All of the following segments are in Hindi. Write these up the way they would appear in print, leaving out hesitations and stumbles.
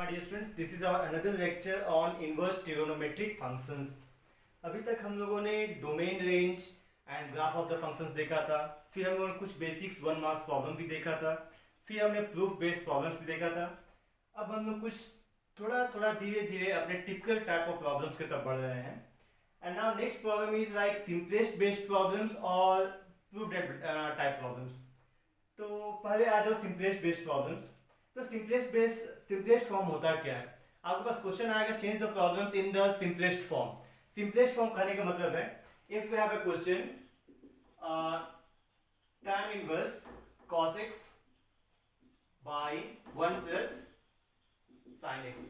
my dear students, this is our another lecture on inverse trigonometric functions. अभी तक हम लोगों ने domain range and graph of the functions देखा था, फिर हम लोगों ने कुछ बेसिक्स 1 मार्क्स प्रॉब्लम भी देखा था, फिर हमने प्रूफ बेस्ड प्रॉब्लम्स भी देखा था. अब हम लोग कुछ थोड़ा थोड़ा धीरे धीरे अपने टिपिकल टाइप ऑफ प्रॉब्लम्स की तरफ बढ़ रहे हैं. And now next problem is like simplest based problems और प्रूफ टाइप प्रॉब्लम्स. तो पहले आ जाओ सिंपलेस्ट बेस्ड प्रॉब्लम्स. तो सिंपलेस्ट फॉर्म होता क्या है? आपके पास क्वेश्चन आएगा change the problems in the simplest form. Simplest form कहने का मतलब है if we have a question tan inverse cos x by 1 plus sin x.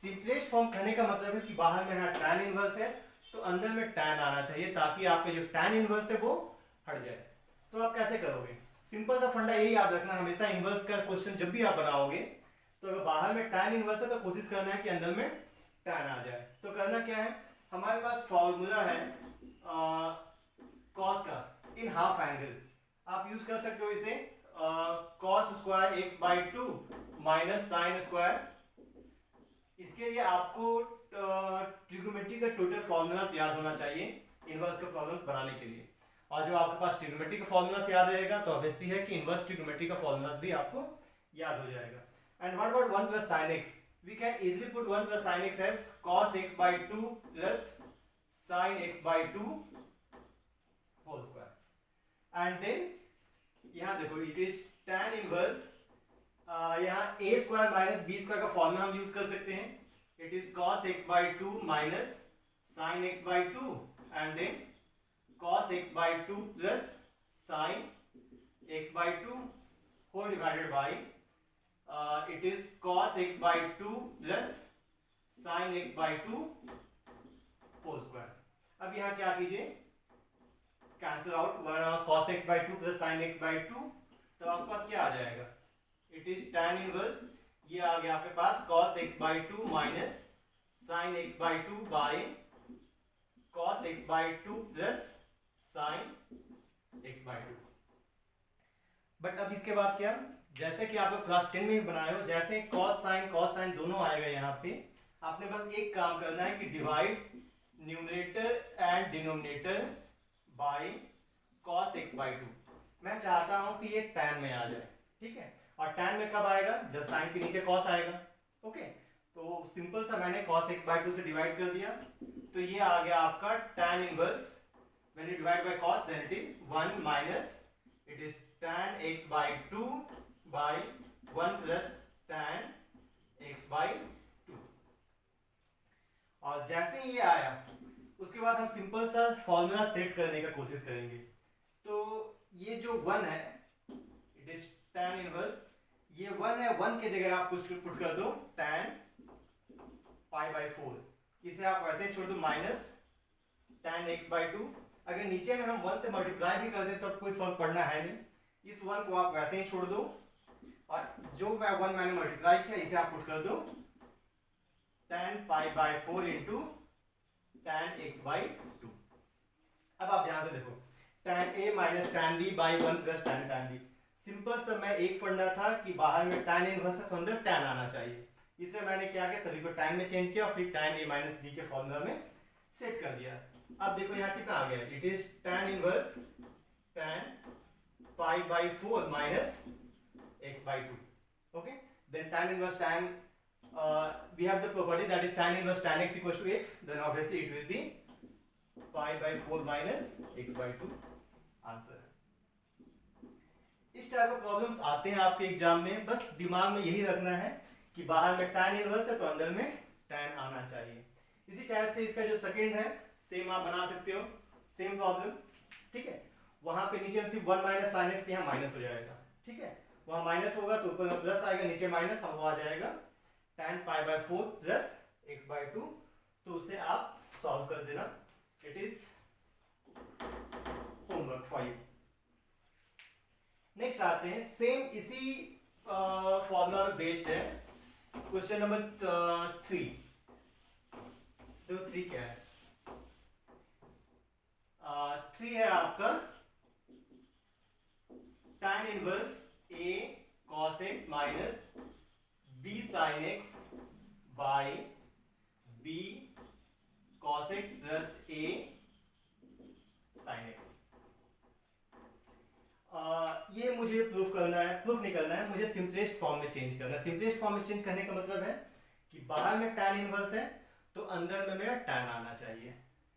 Simplest form कहने का मतलब है कि बाहर में यहाँ tan इनवर्स है तो अंदर में tan आना चाहिए ताकि आपका जो tan इनवर्स है वो हट जाए. तो आप कैसे करोगे? सिंपल सा फंडा यही याद रखना, हमेशा इनवर्स का क्वेश्चन जब भी आप बनाओगे तो अगर बाहर में tan इनवर्स है तो कोशिश करना है कि अंदर में tan आ जाए. तो करना क्या है, हमारे पास फॉर्मूला है cos का इन हाफ एंगल. आप यूज कर सकते हो इसे cos square x by 2 minus sine square. इसके लिए आपको ट्रिग्नोमेट्री का टोटल फॉर्मूलास याद होना चाहिए इनवर्स का प्रॉब्लम्स बनाने के लिए. और जब आपके पास ट्रिग्नोमेट्री का फॉर्मूलास याद रहेगा तो ऑब्वियसली है कि इनवर्स ट्रिग्नोमेट्री का फॉर्मूलास भी आपको याद हो जाएगा. And what about 1 plus sin x? We can easily put 1 plus sin x as cos x by 2 plus sin x by 2 whole square. And then यहाँ देखो it is tan inverse यहाँ a square minus b square का फॉर्मूला हम यूज कर सकते हैं. It is cos x by 2 minus sin x by 2 and then cos x by 2 plus sin x by 2 whole divided by it is cos x by 2 plus sin x by 2 whole square. अब यहाँ क्या कीजिए, cancel out cos x by 2 plus sin x by 2. तो आपके पास क्या आ जाएगा, it is tan inverse, ये आ गया आपके पास cos x by 2 minus sin x by 2 by cos x by 2 plus sin x by 2. But अब इसके बाद क्या, जैसे कि आप लोग क्लास 10 में भी बनाए हो, जैसे cos sin दोनों आएगा यहाँ पे, आपने बस एक काम करना है कि divide numerator and denominator by cos x by 2. मैं चाहता हूं कि ये tan में आ जाए, ठीक है. और tan में कब आएगा, जब sin के नीचे cos आएगा. ओके, तो सिंपल सा मैंने cos x by 2 से डिवाइड कर दिया तो ये आ गया आपका tan inverse. When you divide by cos, then it is 1 minus it is tan x by 2 by 1 plus tan x by 2. और जैसे ही ये आया उसके बाद हम सिंपल सा फॉर्मूला सेट करने का कोशिश करेंगे. तो ये जो 1 है it is tan इनवर्स, ये 1 है, 1 के जगह आप कुछ पुट कर दो tan पाई by 4. इसे आप वैसे छोड़ दो माइनस tan x by 2. अगर नीचे में हम 1 से मल्टीप्लाई भी कर दें तो कोई फर्क पड़ना है नहीं. इस 1 को आप वैसे ही छोड़ दो और जो 1 मैंने मल्टीप्लाई किया इसे आप पुट कर दो tan pi by 4 into tan x by 2. अब आप ध्यान से देखो tan a minus tan b by 1 plus tan b. Simple सा मैं एक फंडा था कि बाहर में tan इनवर्स है तो अंदर tan आना चाहिए. इसे मैंने क्या किया, सभी को tan में चेंज किया और फिर tan a माइनस b के फॉर्मूला में सेट कर दिया. अब देखो यहाँ कितना आ गया, it is tan inverse tan pi by 4 minus x by 2. Okay, then tan inverse tan we have the property that is tan inverse tan x equals to x, then obviously it will be pi by 4 minus x by 2. Answer. इस टाइप के प्रॉब्लम्स आते हैं आपके एग्जाम में. बस दिमाग में यही रखना है कि बाहर में tan इनवर्स है तो अंदर में tan आना चाहिए. इसी टाइप से इसका जो सेकंड है सेम आप बना सकते हो, सेम प्रॉब्लम, ठीक है. वहां पे नीचे सिर्फ 1 माइनस साइन एक्स, यहाँ माइनस हो जाएगा, ठीक है. वहां माइनस होगा तो ऊपर में प्लस आएगा, नीचे माइनस, अब वो आ जाएगा tan pi by 4 plus x by 2. तो उसे आप सॉल्व कर देना. It is homework for you. Next आते हैं, सेम इसी फॉर्मूला में बेस्ड है क्वेश्चन नंबर 3. तो 3 क्या है, 3 है आपका tan inverse a cos x minus b sin x by b cos x plus a sine x. ये मुझे प्रूफ करना है, प्रूफ नहीं करना है, मुझे सिंपलेस्ट फॉर्म में चेंज करना है। सिंपलेस्ट फॉर्म में चेंज करने का मतलब है कि बाहर में tan इनवर्स है तो अंदर में मेरा tan आना चाहिए।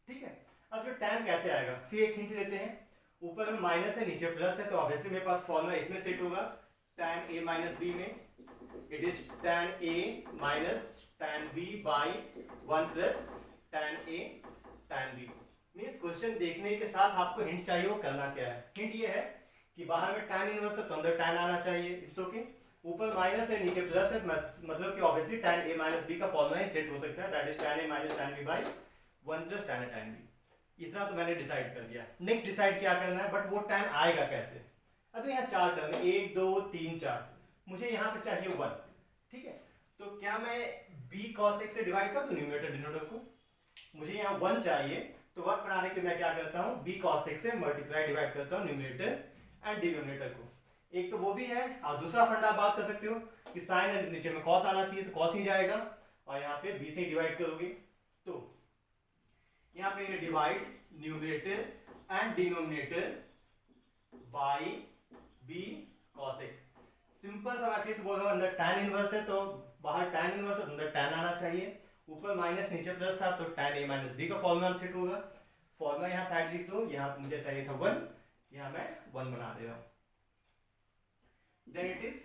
ठीक है, अब जो tan कैसे आएगा, फिर एक हिंट लेते हैं। ऊपर में माइनस है, नीचे प्लस है, तो ऑब्वियसली मेरे पास फॉर्मूला इसमें सेट होगा tan a माइनस बी में। It is tan a minus tan b by 1 plus tan a tan b। Means question देखने के साथ आपको हिंट चाहिए, वो करना क्या है। हिंट ये है कि बाहर में tan इनवर्स है तो अंदर tan आना चाहिए, इट्स ओके। ऊपर माइनस है, नीचे प्लस है, मतलब कि obviously tan a minus b का फॉर्मूला ही सेट हो सकता है, that is tan a minus tan b by 1 plus tan a tan b। इतना तो मैंने डिसाइड कर दिया। नेक्स्ट डिसाइड क्या करना है, बट वो tan आएगा कैसे। अब यहाँ चार टर्म है, 1 2 3 4, मुझे यहाँ पे चाहिए 1। ठीक है, तो क्या मैं b cos x से डिवाइड कर दूं न्यूमरेटर डिनोमिनेटर को। मुझे यहाँ 1 चाहिए, तो वर्क बनाने के लिए मैं क्या करता हूँ, b cos x से मल्टीप्लाई डिवाइड करता हूँ न्यूमरेटर एंड डिनोमिनेटर को। एक तो वो भी है, और दूसरा फंडा बात कर सकते हो कि साइन नीचे में कॉस आना चाहिए, तो कॉस ही जाएगा, और यहाँ पे b से डिवाइड करोगे। तो यहाँ पे divide numerator and denominator by b cos x। Simple सा मैं फिर से बोल रहा हूँ, अंदर tan इनवर्स है तो बाहर tan इनवर्स है, अंदर tan आना चाहिए। ऊपर माइनस नीचे प्लस था तो tan a माइनस b का फॉर्मूला सेट होगा। फॉर्मूला यहाँ साइड लिख दो, यहाँ मुझे चाहिए था 1, यहाँ मैं 1 बना दे रहा हूँ। देन इट इज,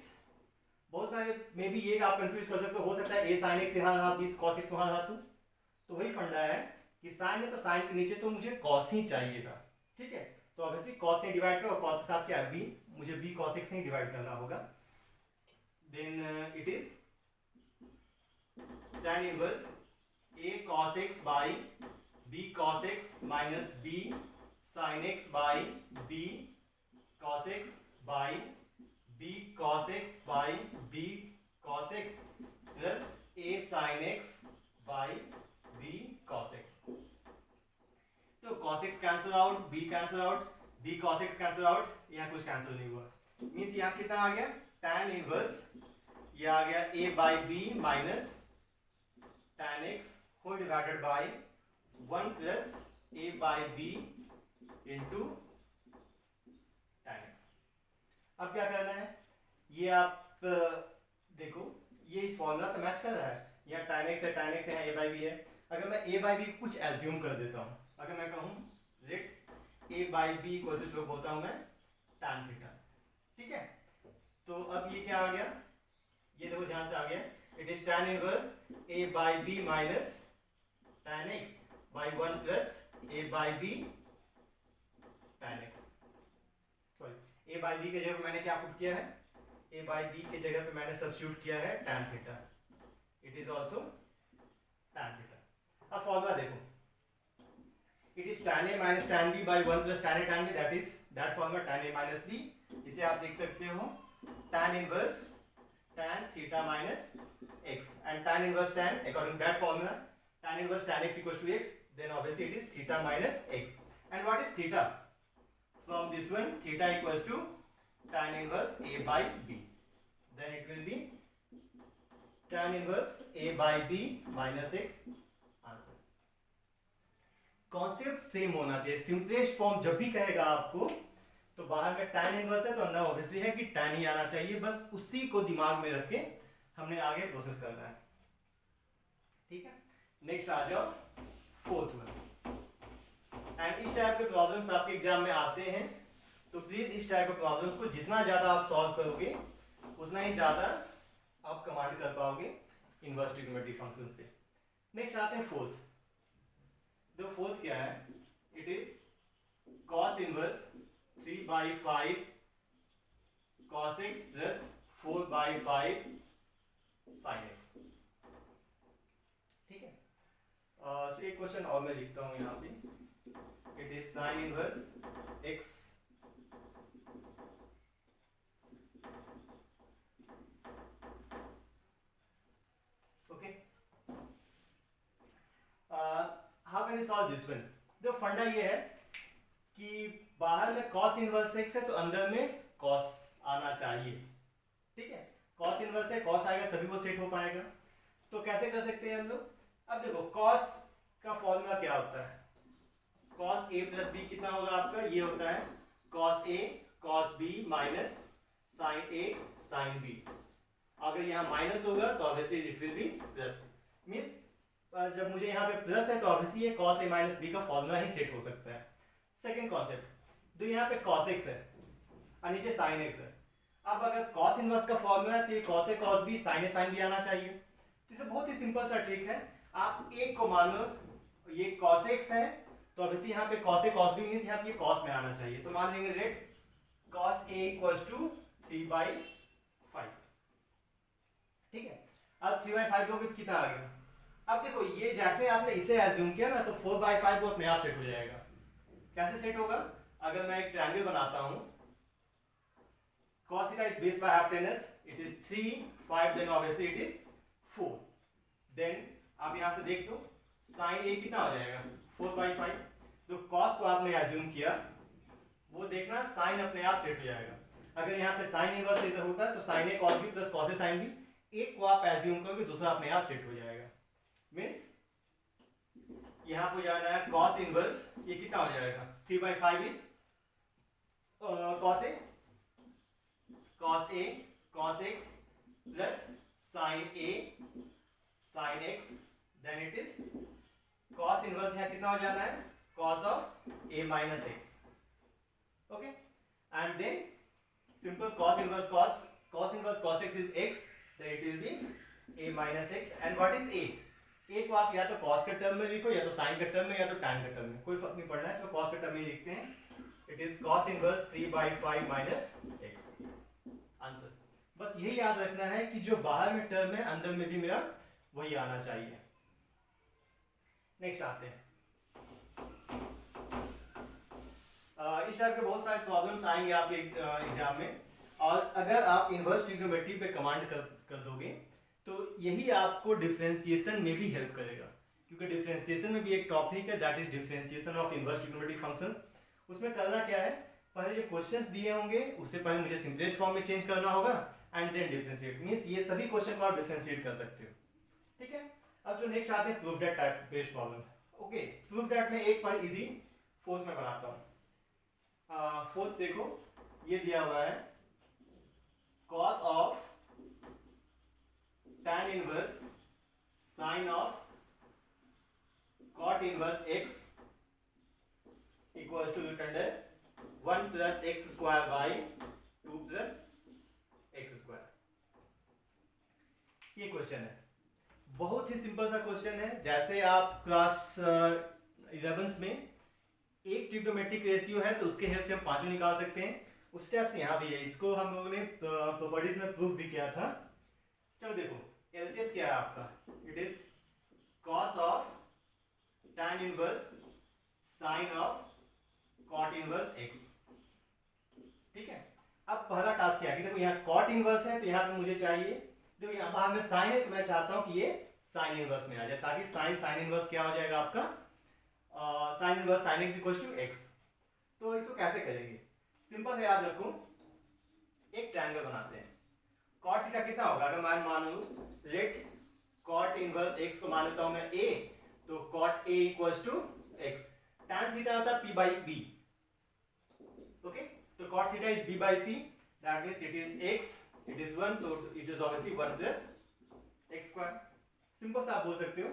बहुत सारे मे बी ये आप कंफ्यूज कर सकते हो सकता है a sin x यहाँ रहा, b cos x वहाँ रहा, तो वही फंडा है कि साइन है तो साइन के नीचे तो मुझे cos ही चाहिए था। ठीक है, तो ऑब्वियसली cos से डिवाइड करो, cos के साथ क्या है b, मुझे b cos x से ही डिवाइड करना होगा। Then it is tan inverse a cos x by b cos x minus b sin x by b cos x by b cos x by b cos x plus a sin x by b cos x। तो cos x cancel out, b cancel out, b cos x cancel out, यहाँ कुछ कैंसिल नहीं हुआ। मीन्स यहाँ कितना आ गया, tan इनवर्स ये आ गया a by b minus tan x whole divided by 1 plus a by b into tan x। अब क्या करना है, ये आप देखो ये इस फॉर्मूला से मैच कर रहा है, यहाँ tan x है, tan x है, a बाई b है। अगर मैं a बाई b कुछ एज्यूम कर देता हूँ, अगर मैं कहूँ लेट a बाई b को जो बोलता हूँ मैं tan थीटा। ठीक है, तो अब ये क्या आ गया, ये देखो ध्यान से आ गया, it is tan inverse a by b minus tan x by 1 plus a by b tan x। Sorry, a by b के जगह पे मैंने क्या पुट किया है, a बाई b के जगह पे मैंने सब्स्टिट्यूट किया है tan theta, it is also tan theta. अब फॉर्मूला देखो, it is tan a minus tan b by 1 plus tan a tan b, that is that formula tan a minus b। इसे आप देख सकते हो tan inverse tan theta minus x, and tan inverse tan according to that formula tan inverse tan x equals to x, then obviously it is theta minus x. And what is theta? From this one theta equals to tan inverse a by b, then it will be tan inverse a by b minus x। Answer concept same होना चाहिए। सिंपलेस्ट फॉर्म जब भी कहेगा आपको तो बाहर में tan इनवर्स है तो अंदर ऑब्वियसली है कि tan ही आना चाहिए, बस उसी को दिमाग में रख के हमने आगे प्रोसेस करना है। ठीक है, नेक्स्ट आ जाओ फोर्थ वन। एंड इस टाइप के प्रॉब्लम्स आपके एग्जाम में आते हैं, तो प्लीज इस टाइप के प्रॉब्लम्स को जितना ज्यादा आप सॉल्व करोगे उतना ही ज्यादा आप कमांड कर पाओगे इनवर्स ट्रिग्नोमेट्रिक फंक्शंस पे। नेक्स्ट आते हैं फोर्थ। तो फोर्थ क्या है, it is cos inverse 3 by 5 cos x plus 4 by 5 sin x। ठीक है, तो एक क्वेश्चन और मैं लिखता हूं यहाँ पे, it is sin inverse x okay. How can you solve this one. देखो फंडा ये है कि बाहर में cos इनवर्स x है तो अंदर में cos आना चाहिए। ठीक है, cos इनवर्स है, cos आएगा तभी वो सेट हो पाएगा। तो कैसे कर सकते हैं हम लोग? अब देखो कॉस का फॉर्मूला क्या होता है, कॉस ए प्लस बी कितना होगा आपका, ये होता है cos A cos B minus sign A sine B. अगर यहाँ माइनस होगा तो obviously it will be plus, means जब मुझे यहाँ पे प्लस है तो ऑब्वियसली ये कॉस ए माइनस बी का फॉर्मूला ही सेट हो सकता है। सेकंड कॉन्सेप्ट, तो यहाँ पे cos x है और नीचे sin x है। अब अगर cos इनवर्स का फॉर्मूला है तो ये cos a cos b sin a sin b आना चाहिए। तो इसे बहुत ही सिंपल सा ट्रिक है, आप एक को मान लो ये cos x है तो ऑब्वियसली यहाँ पे cos a cos b means यहाँ पे ये cos में आना चाहिए, तो मान लेंगे let cos a equals to 3/5। ठीक है, अब 3/5 दोगे तो कितना आ गया? अब देखो ये जैसे आपने इसे एज्यूम किया ना तो 4/5 वो अपने आप सेट हो जाएगा। कैसे सेट होगा? अगर मैं एक ट्रायंगल बनाता हूं, cos theta is base by hypotenuse, it is 3 5 then obviously it is 4। Then आप यहां से देख दो sin a कितना हो जाएगा 4/5। तो cos को आपने एज्यूम किया, वो देखना sin अपने आप सेट हो जाएगा। अगर यहाँ पे sin इनवर्स इधर होता है तो sin a cos b plus cos a sin b, एक को आप एज्यूम करोगे दूसरा अपने आप सेट हो जाएगा। मींस यहाँ पे जाना है cos इनवर्स, ये कितना हो जाएगा 3/5 is cos a cos x plus sin a sin x, then it is cos inverse यहाँ कितना हो जाना है cos of a minus x। okay, and then simple cos inverse cos x is x, then it will be a minus x। and what is a? a को आप या तो cos के टर्म में लिखो या तो sin के टर्म में या तो tan के टर्म में, कोई फर्क नहीं पड़ना है, तो cos के टर्म में लिखते हैं। It is cos inverse 3/5 minus x। Answer बस यही याद रखना है कि जो बाहर में टर्म है अंदर में भी मेरा वही आना चाहिए। नेक्स्ट आते हैं, इस टाइप के बहुत सारे प्रॉब्लम्स आएंगे आपके एग्जाम में, और अगर आप इनवर्स ट्रिग्नोमेट्री पे कमांड कर दोगे तो यही आपको डिफरेंशिएशन में भी हेल्प करेगा, क्योंकि डिफरेंशिएशन में भी एक टॉपिक है that is differentiation of inverse trigonometric functions. उसमें करना क्या है, पहले जो क्वेश्चंस दिए होंगे उससे पहले मुझे सिंपलेस्ट फॉर्म में चेंज करना होगा एंड देन डिफरेंशिएट, मींस ये सभी क्वेश्चन को आप डिफरेंशिएट कर सकते हो। ठीक है, अब जो नेक्स्ट आते हैं proof that type based problem. Okay, proof that में एक बार इजी फोर्थ में बनाता हूँ। फोर्थ देखो ये दिया हुआ है cos of tan inverse sin of cot inverse x equals to root under 1 plus x square by 2 plus x square. ये क्वेश्चन है, बहुत ही सिंपल सा क्वेश्चन है। जैसे आप क्लास 11th में एक ट्रिग्नोमेट्रिक रेशियो है तो उसके हेल्प से हम पांचों निकाल सकते हैं, उस टाइप से यहाँ भी है। इसको हम लोगों ने प्रॉपर्टीज में प्रूफ भी किया था। चलो देखो एलसीएस क्या है आपका, it is cos of tan inverse sin of cot inverse x। ठीक है, अब पहला टास्क क्या है कि देखो यहाँ cot इनवर्स है तो यहाँ पे मुझे चाहिए, देखो यहाँ बाहर में sin है तो मैं चाहता हूँ कि ये sin इनवर्स में आ जाए, ताकि sin इनवर्स क्या हो जाएगा आपका sin inverse sin x equals to x। तो इसको कैसे करेंगे, सिंपल से याद रखो, एक ट्रायंगल बनाते हैं। cot थीटा कितना होगा, अगर मैं मान लूं लेट cot इनवर्स x को मान लेता हूं मैं a, तो cot a equals to x। tan theta होता है p by b। ओके, तो cot theta is b by p, that means it is x, it is 1, तो it is obviously 1 plus x square. Simple सा आप बोल सकते हो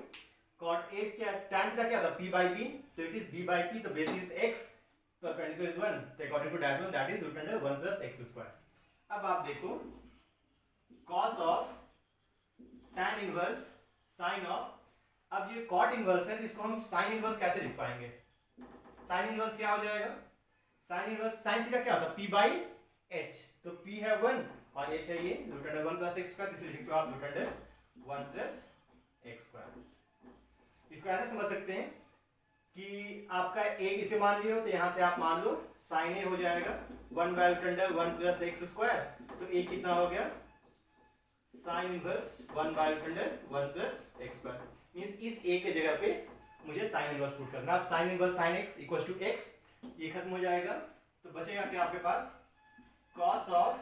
cot a क्या, tan थीटा क्या था p by b, तो it is b by p, तो बेस इज x, तो perpendicular is 1, तो according to that one that is root under 1 plus x square. अब आप देखो cos of tan inverse sin of, अब ये cot इनवर्स है जिसको हम sin इनवर्स कैसे लिख पाएंगे, sin इनवर्स क्या हो जाएगा, sin इनवर्स sin थीटा क्या होता है p by h, तो p है 1 और h है ये root under 1 plus x square, इसलिए लिखते हो आप root under 1 plus x square. इसको ऐसे समझ सकते हैं कि आपका एक इसे मान लियो तो यहाँ से आप मान लो sin a हो जाएगा 1 by root under 1 plus x square, तो a कितना हो गया sin inverse 1 by root under 1 plus x square. Means इस a के जगह पे मुझे sin इनवर्स पुट करना। अब sin inverse sin x equals to x, ये खत्म हो जाएगा, तो बचेगा क्या आपके पास cos of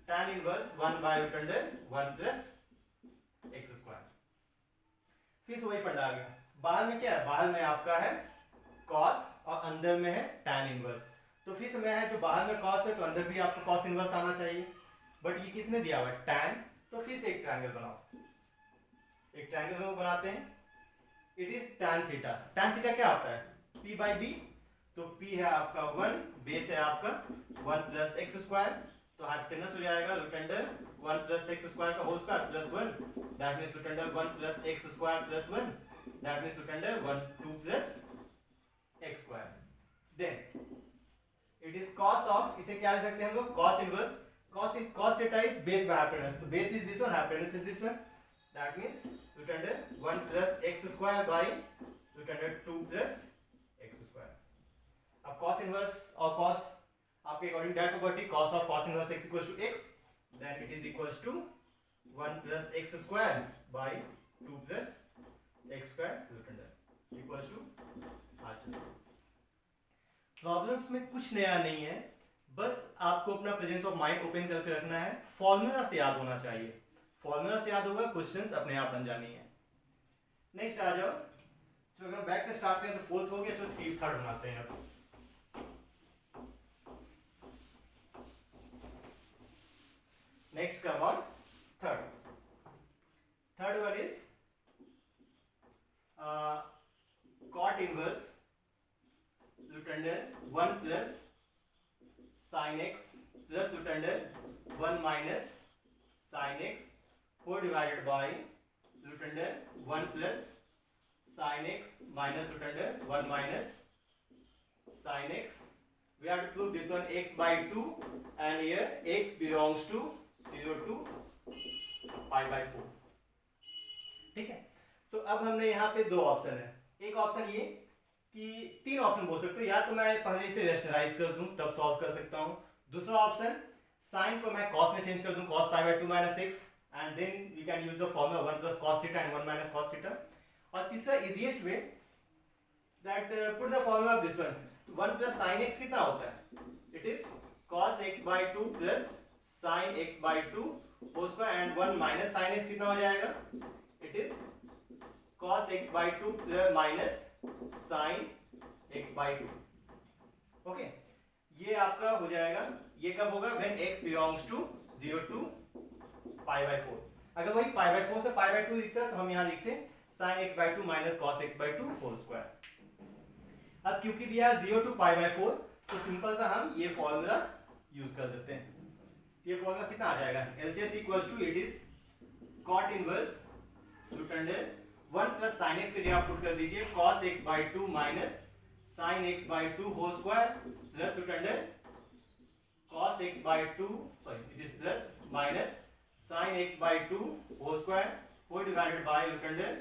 tan inverse 1 by root under 1 plus x square. फिर से वही फंडा आ गया, बाहर में क्या है, बाहर में आपका है कॉस और अंदर में है tan इनवर्स। तो फिर से मैं है जो बाहर में कॉस है तो अंदर भी आपको कॉस इनवर्स आना चाहिए, बट ये कितने दिया हुआ है tan। तो फिर से एक ट्रायंगल बनाओ, एक ट्रायंगल हम बनाते हैं। It is tan theta. tan theta क्या होता है, p बाई बी। तो p है आपका 1, बेस है आपका 1 प्लस एक्स स्क्वायर, तो हाइपोटेनस हो जाएगा root under 1 plus x square का whole square plus 1, that means root under 1 plus x square plus 1, that means root under 1 2 plus x square. Then it is cos of, इसे क्या लिख सकते हैं हम लोग, cos inverse. cos theta is base by hypotenuse, तो base is this one, hypotenuse is this one, that means root under 1 plus x square by root under 2 plus x square. अब cos इनवर्स और cos आपके according direct property, cos of cos inverse x equals to x, then it is equals to 1 plus x square by 2 plus x square root under equals to arches. Problems में कुछ नया नहीं है, बस आपको अपना प्रेजेंस ऑफ माइंड ओपन करके रखना है, फॉर्मूला से याद होना चाहिए, फॉर्मूला से याद होगा, क्वेश्चंस अपने आप बन जानी है। नेक्स्ट आ जाओ, तो अगर बैक से स्टार्ट करें तो फोर्थ हो गया, तो थर्ड बनाते हैं। अब next come on third one is cot inverse root under 1 plus sin x plus root under 1 minus sin x whole divided by root under 1 plus sin x minus root under 1 minus sin x. We have to prove this one x by 2 and here x belongs to 0 to pi by 4. ठीक है, तो अब हमने यहाँ पे दो ऑप्शन है, एक ऑप्शन ये कि तीन ऑप्शन बोल सकते हो, या तो मैं पहले इसे रेशनलाइज कर दूं तब सॉल्व कर सकता हूँ, दूसरा ऑप्शन साइन को मैं cos में चेंज कर दूं, cos pi by 2 minus x, and then we can use the formula 1 plus cos theta and 1 minus cos theta. और तीसरा easiest way that put the formula of this one, 1 plus sin x कितना होता है, it is cos x by 2 plus sin x by 2 whole square and 1 minus sin x कितना हो जाएगा, it is cos x by 2 minus sin x by 2। Okay, ये आपका हो जाएगा, ये कब होगा, when x belongs to 0 to pi by 4। अगर वही pi by 4 से pi by 2 लिखता है तो हम यहाँ लिखते हैं sin x by 2 minus cos x by 2 whole square. अब क्योंकि दिया है 0 to pi by 4, तो सिंपल सा हम ये फॉर्मूला यूज कर देते हैं। ये फॉर्मूला कितना आ जाएगा, LHS equals to, it is cot inverse root under 1 plus sin x की जगह पुट कर दीजिए cos x by 2 minus sin x by 2 whole square plus root under cos x by 2, sorry it is plus minus sin x by 2 whole square whole divided by root under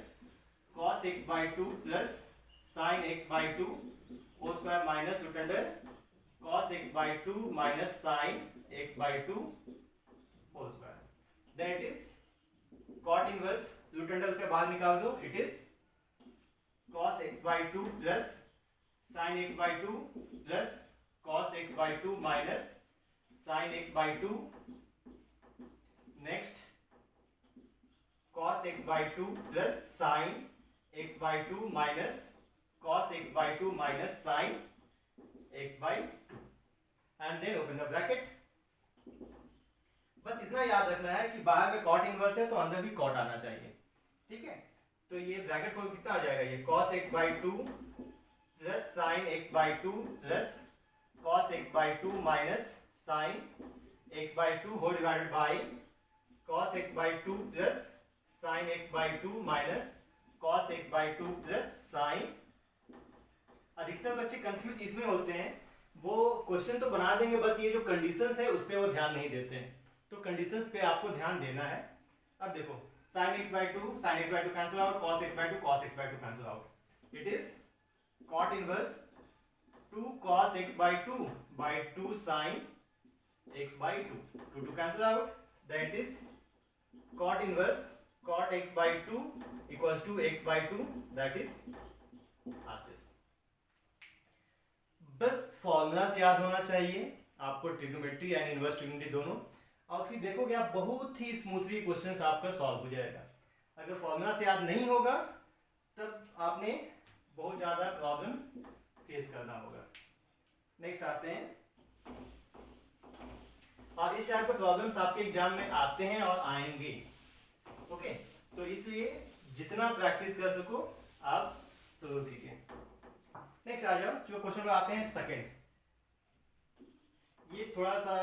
cos x by 2 plus sin x by 2 whole square minus root under cos x by 2 minus sin x by 2 whole square. Then it is cot inverse root under उसे बाहर निकाल दो, it is cos x by 2 plus sin x by 2 plus cos x by 2 minus sin x by 2. Next cos x by 2 plus sin x by 2 minus cos x by 2 minus sin x by 2 and then open the bracket. बस इतना याद रखना है कि बाहर में cot इनवर्स है तो अंदर भी cot आना चाहिए, ठीक है। तो ये ब्रैकेट को कितना आ जाएगा, ये cos x by 2 plus sin x by 2 plus cos x by 2 minus sin x by 2 whole divided by cos x by 2 plus sin x by 2 minus cos x by 2 plus sin। अधिकतर बच्चे कंफ्यूज इसमें होते हैं, वो क्वेश्चन तो बना देंगे, बस ये जो कंडीशंस है उस पे वो ध्यान नहीं देते हैं, तो कंडीशंस पे आपको ध्यान देना है। अब देखो sin x by 2 cancel out, cos x by 2 cancel out, it is cot inverse 2 cos x by 2 by 2 sin x by 2, 2 cancel out, that is cot inverse cot x by 2 equals to x by 2, that is arches। बस फॉर्मूला से याद होना चाहिए आपको, ट्रिग्नोमेट्री एंड इनवर्स ट्रिग्नोमेट्री दोनों, और फिर देखोगे आप बहुत ही स्मूथली क्वेश्चंस आपका सॉल्व हो जाएगा। अगर फॉर्मूला से याद नहीं होगा तब आपने बहुत ज़्यादा प्रॉब्लम फेस करना होगा। नेक्स्ट आते हैं, और इस टाइप के प्रॉब्लम्स आपके एग्जाम में आते हैं और आएंगे। ओके, तो इसलिए जितना प्रैक्टिस कर सको आप जरूर कीजिए। नेक्स्ट आ जाओ, जो क्वेश्चन में आते हैं सेकंड, ये थोड़ा सा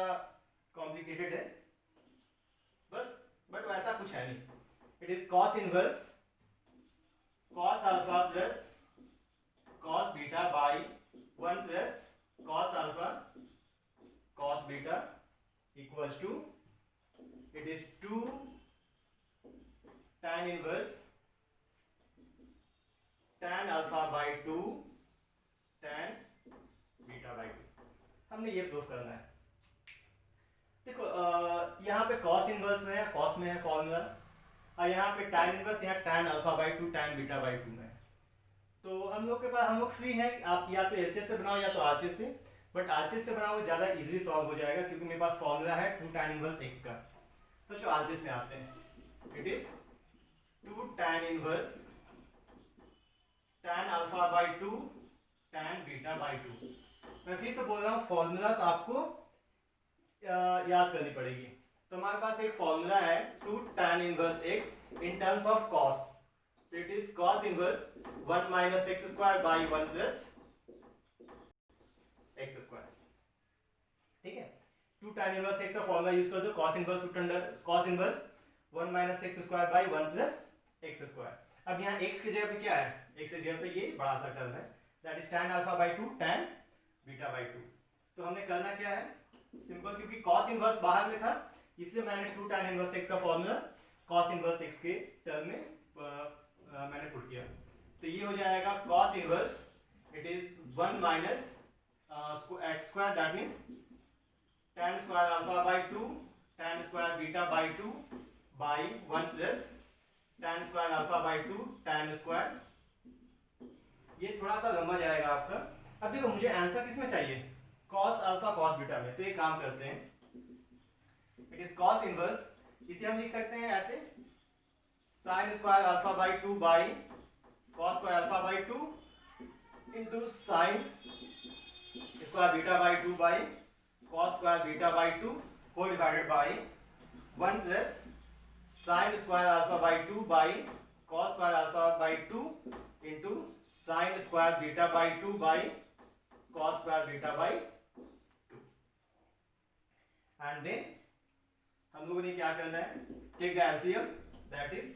कॉम्प्लिकेटेड है बस, बट वैसा कुछ है नहीं। It is cos inverse cos alpha plus cos beta by 1 plus cos alpha cos beta equals to, it is 2 tan inverse tan alpha by 2 tan beta by 2। हमने ये प्रूफ करना है। देखो यहाँ पे cos इनवर्स में है, cos में है फॉर्मूला, और यहाँ पे tan इनवर्स, यहाँ tan alpha by 2 tan beta by 2 में। तो हम लोग के पास, हम लोग फ्री हैं, आप या तो एलएचएस से बनाओ या तो आरएचएस से, बट आरएचएस से बनाओगे ज़्यादा इजीली सॉल्व हो जाएगा क्योंकि मेरे पास फॉर्मूला है 2 tan इनवर्स x का। तो जो आरएचएस में आते हैं, it is 2 tan inverse tan alpha by 2 tan beta by 2। मैं फिर से बोल रहा हूँ, फॉर्मूलास आपको याद करनी पड़ेगी। तो हमारे पास एक फॉर्मूला है 2 tan inverse x in terms of cos, so it is cos inverse 1 minus x square by 1 plus x square। ठीक है, 2 tan इनवर्स x का फॉर्मूला यूज कर दो, cos inverse 1 minus x square by 1 plus x square। अब यहाँ x की जगह पे क्या है, x की जगह पे ये बड़ा सा टर्म है, that is tan alpha by 2 tan beta by 2। तो हमने करना क्या है, सिंपल, क्योंकि cos इनवर्स बाहर में था इसलिए मैंने 2 tan इनवर्स x का फॉर्मूला cos इनवर्स x के टर्म में मैंने पुट किया। तो ये हो जाएगा cos inverse, it is 1 minus x square, that means tan square alpha by 2 tan square beta by 2 by 1 plus tan square alpha by 2 tan square. ये थोड़ा सा लंबा जाएगा आपका। अब देखो मुझे आंसर किसमें चाहिए, cos अल्फा cos बीटा में। तो ये काम करते हैं, इट इज cos इनवर्स, इसे हम लिख सकते हैं ऐसे, sin square alpha by 2 by cos square alpha by 2 into sin square beta by 2 by cos square beta by 2 whole divided by 1 plus sin square alpha by 2 by cos square alpha by 2 into sin square beta by 2 by cos square beta by 2। And then हम लोगों ने क्या करना है, take the LCM, that is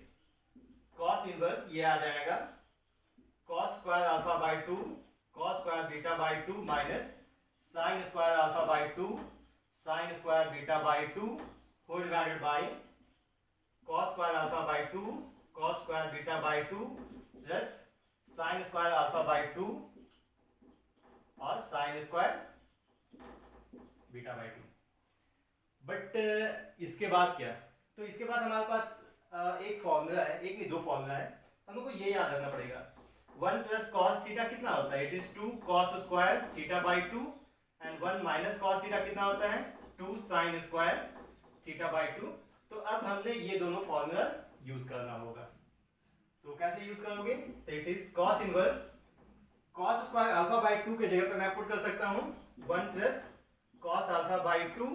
cos inverse, ये आ जाएगा cos square alpha by 2 cos square beta by 2 minus sin square alpha by 2 sin square beta by 2 whole divided by cos square alpha by 2 cos square beta by 2 plus sin square alpha by 2 और sin square beta by 2। But इसके बाद क्या, तो इसके बाद हमारे पास एक फॉर्मूला है, एक नहीं दो फॉर्मूला है, हम लोग को ये याद रखना पड़ेगा। 1 प्लस कॉस थीटा कितना होता है, it is 2 cos square theta by 2 and 1 minus cos theta कितना होता है, 2 sin स्क्वायर थीटा बाई 2। तो अब हमने ये दोनों फॉर्मूला यूज करना होगा। तो कैसे यूज करोगे, तो it is cos inverse cos square alpha by 2 के जगह पे मैं पुट कर सकता हूँ 1 plus cos alpha by 2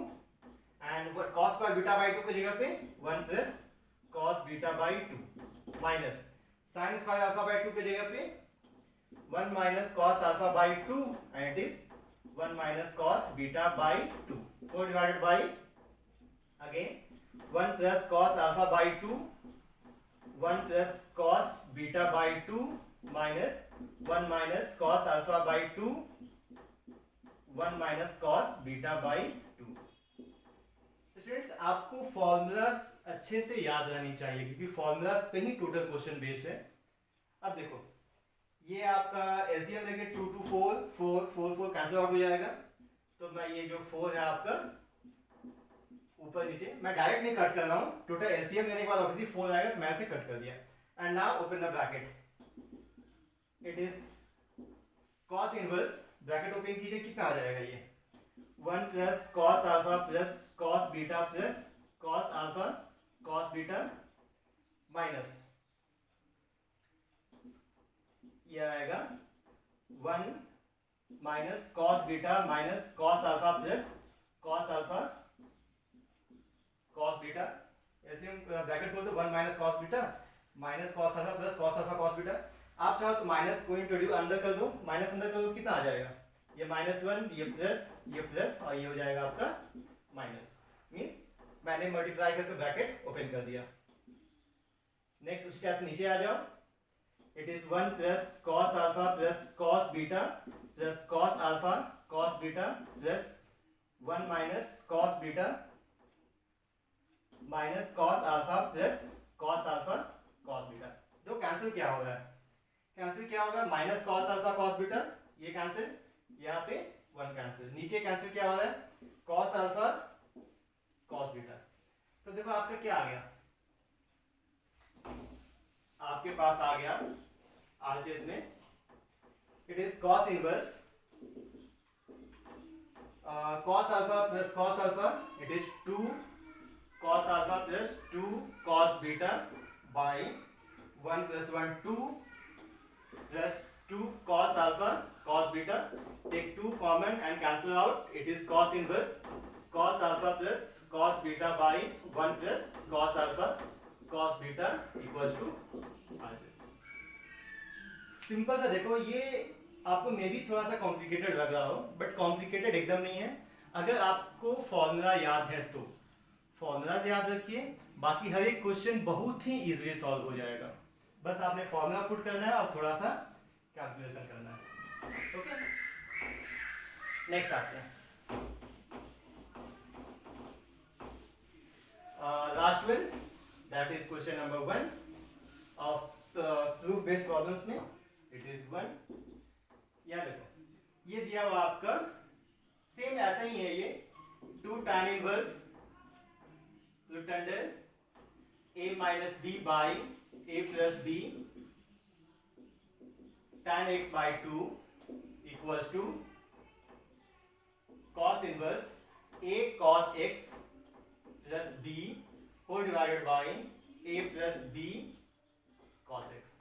and cos square beta by 2 की जगह पे 1 plus cos beta by 2 minus sin square alpha by 2 की जगह पे 1 minus cos alpha by 2 and it is 1 minus cos beta by 2 को divided by again 1 plus cos alpha by 2 1 plus cos beta by 2 minus 1 minus cos alpha by 2 1 minus cos beta by 2। Students आपको फॉर्मूलास अच्छे से याद रहनी चाहिए क्योंकि फॉर्मूलास पे ही टोटल क्वेश्चन बेस्ड है। अब देखो ये आपका एलसीएम लेके 2 2 4 4 4 4 कैंसिल आउट हो जाएगा। तो मैं ये जो 4 है आपका ऊपर नीचे मैं डायरेक्ट नहीं कट कर रहा हूँ, टोटल एलसीएम लेने के बाद ऑब्वियसली 4 आएगा तो मैं उसे कट कर दिया। And now open the bracket, it is cos inverse, bracket open कीजिए, कितना आ जाएगा ये 1 plus cos alpha plus cos beta plus cos alpha cos beta minus ये आएगा 1 minus cos beta minus cos alpha plus cos alpha cos beta, ऐसे हम ब्रैकेट खोल दो 1 minus cos beta minus cos alpha plus cos alpha cos beta. आप चाहो तो माइनस को इंट्रोड्यूस अंदर कर दो, माइनस अंदर कर दो कितना आ जाएगा, ये -1 ये प्लस और ये हो जाएगा आपका माइनस, मींस मैंने मल्टीप्लाई करके ब्रैकेट ओपन कर दिया। नेक्स्ट उस स्टेप से नीचे आ जाओ, it is 1 plus cos alpha plus cos beta plus cos alpha cos beta plus 1 minus cos beta minus cos alpha plus cos alpha cos beta. तो कैंसिल क्या हो रहा है, कैंसिल क्या होगा, minus cos alpha cos beta ये कैंसिल, यहाँ पे 1 कैंसिल, नीचे कैंसिल क्या हो रहा है कॉस अल्फा कॉस बीटा। तो देखो आपका क्या आ गया, आपके पास आ गया आरएचएस में it is cos inverse cos alpha plus cos alpha, it is 2 cos alpha plus 2 cos beta by 1 plus 1 2 plus 2 cos alpha cos beta, take 2 common and cancel out, it is cos inverse cos alpha plus cos beta by 1 plus cos alpha cos beta equals to RHS। Simple सा देखो, ये आपको मे भी थोड़ा सा कॉम्प्लिकेटेड लग रहा हो बट कॉम्प्लिकेटेड एकदम नहीं है। अगर आपको फॉर्मूला याद है तो फॉर्मूला याद रखिए, बाकी हर एक क्वेश्चन बहुत ही इजीली सॉल्व हो जाएगा, बस आपने फॉर्मूला पुट करना है और थोड़ा सा कैलकुलेशन करना है। ओके, नेक्स्ट आते हैं last one, that is question number 1 of proof based problems में, इट इज 1। याद रखो ये दिया हुआ आपका सेम ऐसा ही है, ये 2 tan inverse root under a minus b by a plus b tan x by 2 equals to cos inverse a cos x plus b whole divided by a plus b cos x।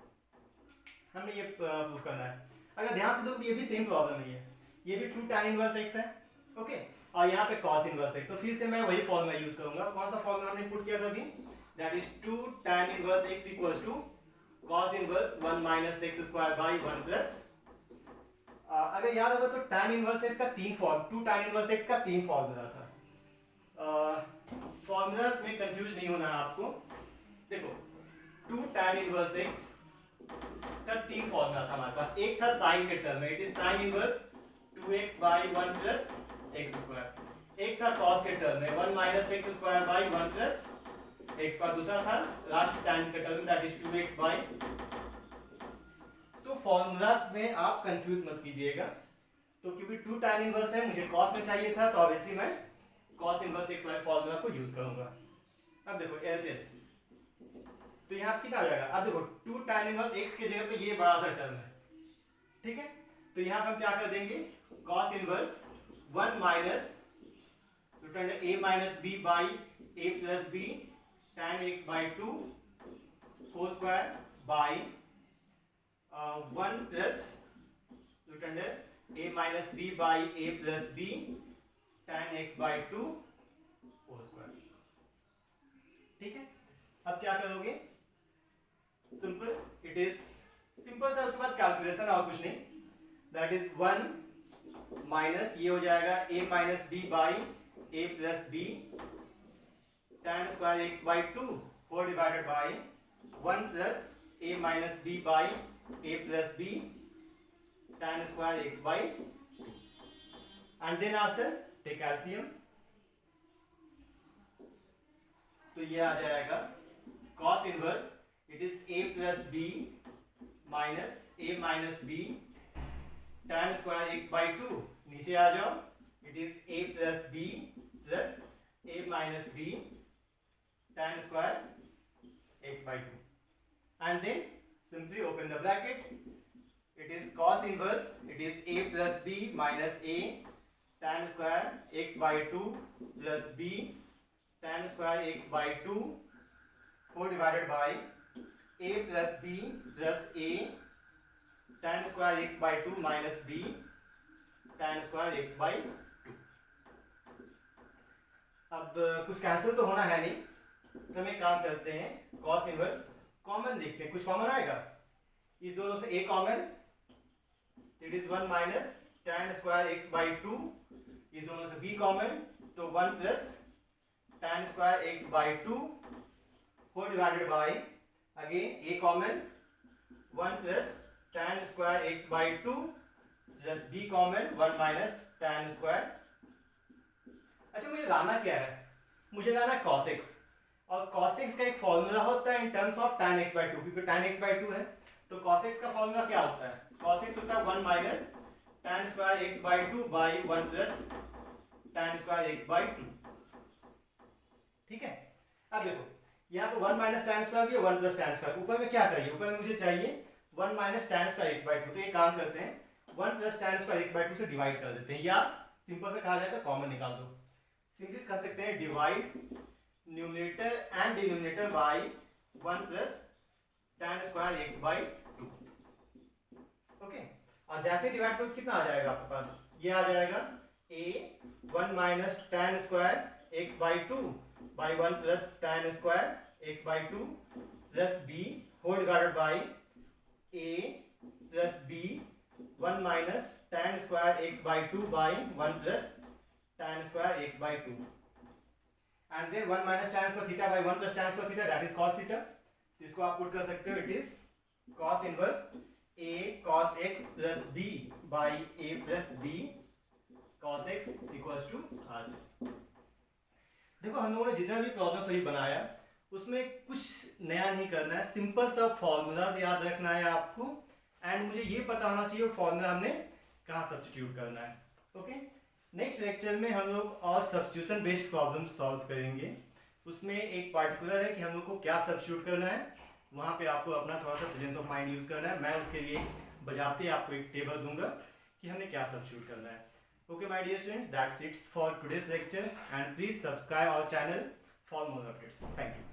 हमने ये प्रूव करना है। अगर ध्यान से देखो ये भी सेम प्रॉब्लम ही है, ये भी 2 tan इनवर्स x है, ओके और यहाँ पे cos इनवर्स है, तो फिर से मैं वही फॉर्मूला यूज करूंगा। कौन सा फॉर्मूला हमने पुट किया था अभी, that is 2 tan inverse x equals to cos inverse 1 minus x square by 1 plus, अगर याद होगा तो tan इनवर्स x का 2 tan इनवर्स x का 3 फॉर्मूला था। फॉर्मूलास में कंफ्यूज नहीं होना है आपको। देखो 2 tan इनवर्स x का 3 फॉर्मूला था हमारे पास, एक था साइन के टर्म में, it is sine inverse 2x by 1 plus x square, एक था कॉस के टर्म में 1 minus x square by 1 plus x square, दूसरा था लास्ट टाइम के टर्म में दैट इज 2x बाई। तो फॉर्मूलास में आप कंफ्यूज मत कीजिएगा, तो क्योंकि 2 tan इनवर्स है मुझे कॉस में चाहिए था तो ऑब्वियसली मैं कॉस इनवर्स x वाले फॉर्मूला को यूज करूंगा। अब देखो एलजेस, तो यहाँ कितना आ जाएगा, अब देखो 2 tan इनवर्स x की जगह पे ये बड़ा सा टर्म है, ठीक है, तो यहाँ पे हम क्या कर देंगे cos inverse 1 minus a minus b by a plus b tan x by 2 whole square by 1 plus a minus b by a plus b tan x by 2 whole square. ठीक है, अब क्या करोगे, सिंपल, इट इज सिंपल सा, उसके बाद कैलकुलेशन और कुछ नहीं, दैट इज 1 माइनस ये हो जाएगा a minus b by a plus b tan square x by 2 whole divided by 1 plus a minus b by a plus b tan square x by 2, and then after take LCM, तो ये आ जाएगा cos inverse, it is a plus b minus a minus b tan square x by 2, नीचे आ जाओ, it is a plus b plus a minus b tan square x by 2, and then simply open the bracket, it is cos inverse, it is a plus b minus a tan square x by 2 plus b tan square x by 2 whole divided by a plus b plus a tan square x by two minus b tan square x by two. अब कुछ कैंसिल तो होना है नहीं, तो हम एक काम करते हैं, कॉस इनवर्स कॉमन देखते हैं, कुछ कॉमन आएगा इस दोनों से, a common, it is 1 minus tan square x by two, इस दोनों से b कॉमन, तो 1 plus tan square x by two whole divided by again a common 1 plus tan square x by two plus b common 1 minus tan square. अच्छा मुझे लाना क्या है, मुझे लाना है cos x, और cos x का एक फॉर्मूला होता है in terms of tan x by to, क्योंकि tan x बाई टू है तो cos x का फॉर्मूला क्या होता है, cos x होता है 1 minus tan square x by two by 1 plus tan square x by to. ठीक है, अब देखो यहाँ पे 1 माइनस tan स्क्वायर भी है, 1 प्लस tan स्क्वायर, ऊपर में क्या चाहिए, ऊपर में मुझे चाहिए 1 minus tan square x by to, तो ये काम करते हैं 1 plus tan square x by to से डिवाइड कर देते हैं, या सिंपल से कहा जाए तो कॉमन निकाल दो, सिंपली कह सकते हैं divide numerator and denominator by 1 plus tan square x by to. Okay, और जैसे डिवाइड करो कितना आ जाएगा आपके पास, ये आ जाएगा a 1 minus tan square x by two by 1 plus tan square x by two plus b whole divided by a plus b 1 minus tan square x by two by 1 plus tan square x by two, and then 1 minus tan square theta by 1 plus tan square theta, that is cos theta, इसको आप पुट कर सकते हो, it is cos inverse a cos x plus b by a plus b cos x equals to RHS। देखो हम लोगों ने जितना भी प्रॉब्लम सही बनाया उसमें कुछ नया नहीं करना है, सिंपल सा फॉर्मूलाज याद रखना है आपको, एंड मुझे ये पता होना चाहिए फॉर्मूला हमने कहाँ सब्स्टिट्यूट करना है। ओके, नेक्स्ट लेक्चर में हम लोग और सब्स्टिट्यूशन बेस्ड प्रॉब्लम सॉल्व करेंगे, उसमें एक पार्टिकुलर है कि हम लोग को क्या सब्स्टिट्यूट करना है, वहाँ पे आपको अपना थोड़ा सा प्रेजेंस ऑफ माइंड यूज करना है, मैं उसके लिए बजाते आपको एक टेबल दूंगा कि हमने क्या सब्स्टिट्यूट करना है। Okay my dear students, that's it for today's lecture, and please subscribe our channel for more updates. Thank you.